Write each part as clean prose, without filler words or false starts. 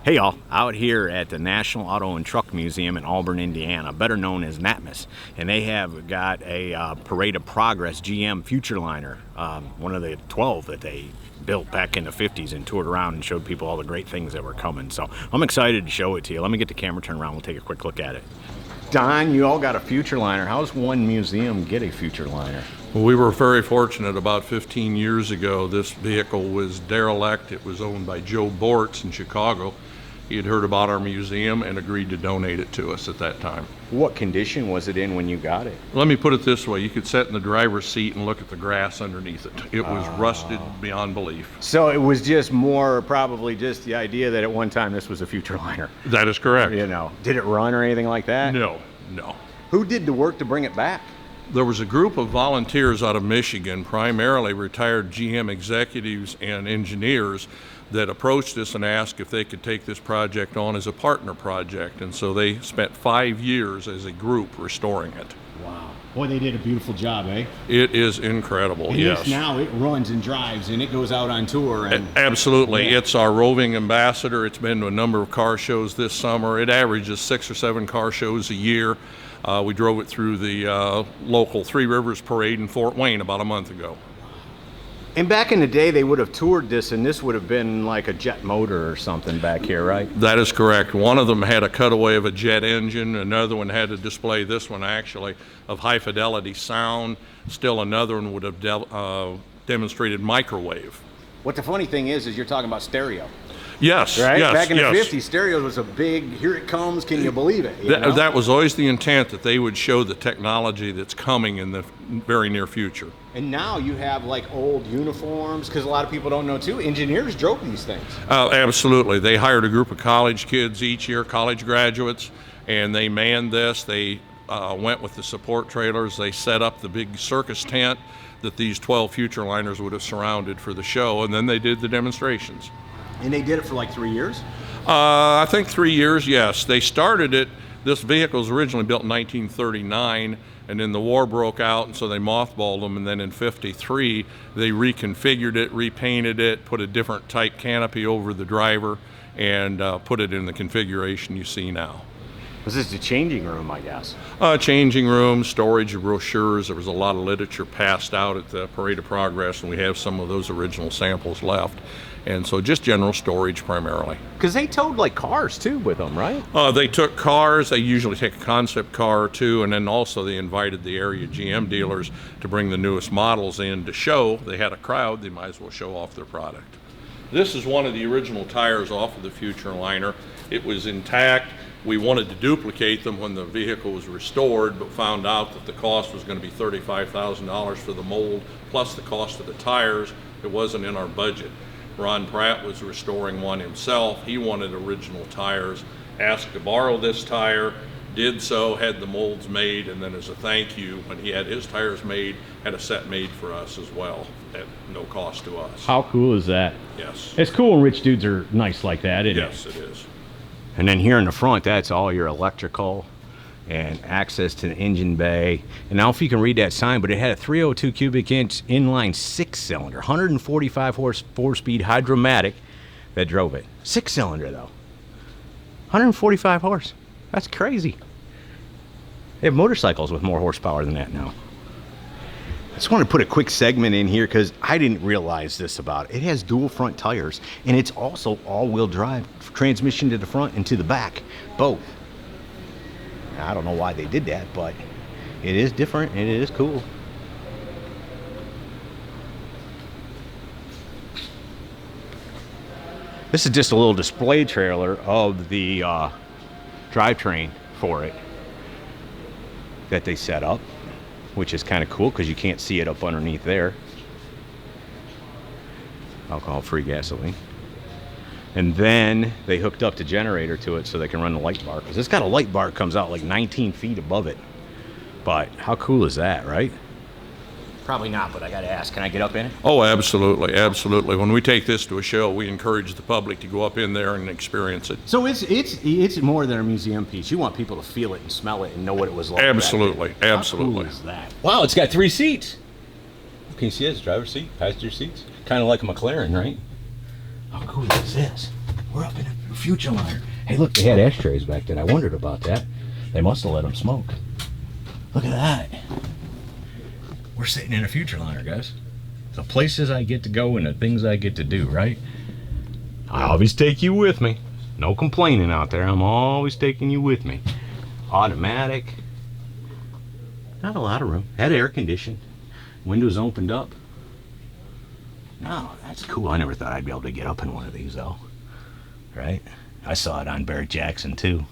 Hey y'all, out here at the National Auto and Truck Museum in Auburn, Indiana, better known as NATMUS, and they have got a Parade of Progress GM Futurliner, one of the 12 that they built back in the 50s and toured around and showed people all the great things that were coming. So I'm excited to show it to you. Let me get the camera turned around, we'll take a quick look at it. Don, you all got a Futurliner. How does one museum get a Futurliner? Well, we were very fortunate. About 15 years ago, this vehicle was derelict. It was owned by Joe Bortz in Chicago. He had heard about our museum and agreed to donate it to us at that time. What condition was it in when you got it? Let me put it this way. You could sit in the driver's seat and look at the grass underneath it. It was rusted beyond belief. So it was just more probably just the idea that at one time this was a Futurliner. That is correct. You know, did it run or anything like that? No. Who did the work to bring it back? There was a group of volunteers out of Michigan, primarily retired GM executives and engineers, that approached us and asked if they could take this project on as a partner project. And so they spent 5 years as a group restoring it. Wow. Boy, they did a beautiful job, eh? It is incredible, and yes. This now it runs and drives and it goes out on tour. And absolutely. Yeah. It's our roving ambassador. It's been to a number of car shows this summer. It averages 6 or 7 car shows a year. We drove it through the local Three Rivers Parade in Fort Wayne about a month ago. And back in the day, they would have toured this, and this would have been like a jet motor or something back here, right? That is correct. One of them had a cutaway of a jet engine. Another one had a display, this one actually, of high fidelity sound. Still another one would have demonstrated microwave. What the funny thing is you're talking about stereo. Yes, right? yes, Back in the yes. 50s, stereo was a big, here it comes, can you believe it? That was always the intent, that they would show the technology that's coming in the very near future. And now you have like old uniforms, because a lot of people don't know too, engineers drove these things. Absolutely. They hired a group of college kids each year, college graduates, and they manned this. They went with the support trailers. They set up the big circus tent that these 12 Futurliners would have surrounded for the show, and then they did the demonstrations. And they did it for like 3 years? I think 3 years, yes. They started it, this vehicle was originally built in 1939, and then the war broke out, and so they mothballed them, and then in 53, they reconfigured it, repainted it, put a different type canopy over the driver, and put it in the configuration you see now. Was this a changing room, I guess? Changing room, storage of brochures. There was a lot of literature passed out at the Parade of Progress, and we have some of those original samples left. And so just general storage primarily. Because they towed like cars too with them, right? They took cars. They usually take a concept car or two, and then also they invited the area GM dealers to bring the newest models in to show. They had a crowd, they might as well show off their product. This is one of the original tires off of the Futurliner. It was intact. We wanted to duplicate them when the vehicle was restored, but found out that the cost was going to be $35,000 for the mold, plus the cost of the tires. It wasn't in our budget. Ron Pratt was restoring one himself. He wanted original tires, asked to borrow this tire, did so, had the molds made, and then as a thank you, when he had his tires made, had a set made for us as well at no cost to us. How cool is that? Yes. It's cool when rich dudes are nice like that, isn't it? Yes, it is. And then here in the front, that's all your electrical and access to the engine bay. And I don't know if you can read that sign, but it had a 302 cubic inch inline 6-cylinder, 145 horse 4-speed Hydromatic that drove it. 6-cylinder though. 145 horse. That's crazy. They have motorcycles with more horsepower than that now. I just want to put a quick segment in here because I didn't realize this about it. It has dual front tires, and it's also all-wheel drive, transmission to the front and to the back, both. I don't know why they did that, but it is different and it is cool. This is just a little display trailer of the drivetrain for it that they set up, which is kind of cool because you can't see it up underneath there. Alcohol-free gasoline. And then they hooked up the generator to it so they can run the light bar. Because it's got a light bar that comes out like 19 feet above it. But how cool is that, right? Probably not, but I gotta ask, can I get up in it? Oh, absolutely, absolutely. When we take this to a show, we encourage the public to go up in there and experience it. So it's more than a museum piece. You want people to feel it and smell it and know what it was like. Absolutely, absolutely. How cool is that? Wow, it's got 3 seats. Can you see it? It's driver's seat, passenger seats. Kind of like a McLaren, right? How cool is this? We're up in a Futurliner. Hey, look, they had ashtrays back then. I wondered about that. They must have let them smoke. Look at that. We're sitting in a Futurliner, guys. The places I get to go and the things I get to do, right? I always take you with me. No complaining out there. I'm always taking you with me. Automatic. Not a lot of room. Had air conditioning. Windows opened up. No, that's cool. I never thought I'd be able to get up in one of these, though. Right? I saw it on Barrett Jackson, too.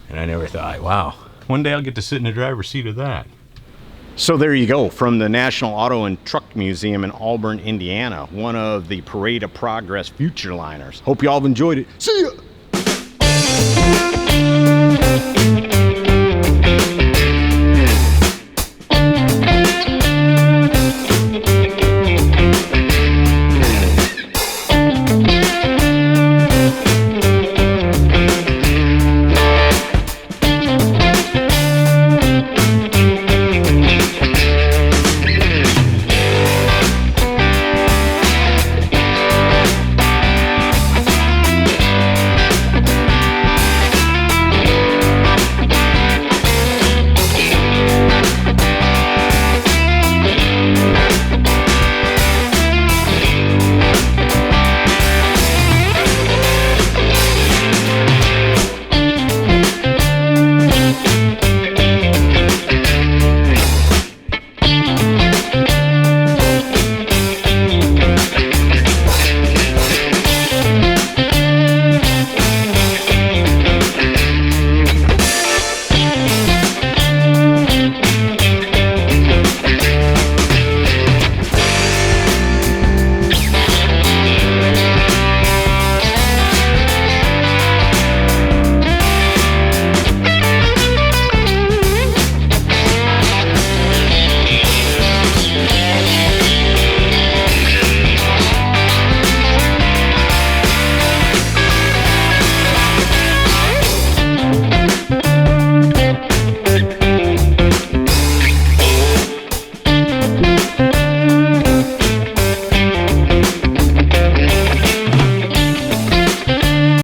And I never thought, wow, one day I'll get to sit in the driver's seat of that. So there you go, from the National Auto and Truck Museum in Auburn, Indiana, one of the Parade of Progress Futurliners. Hope you all have enjoyed it. See ya!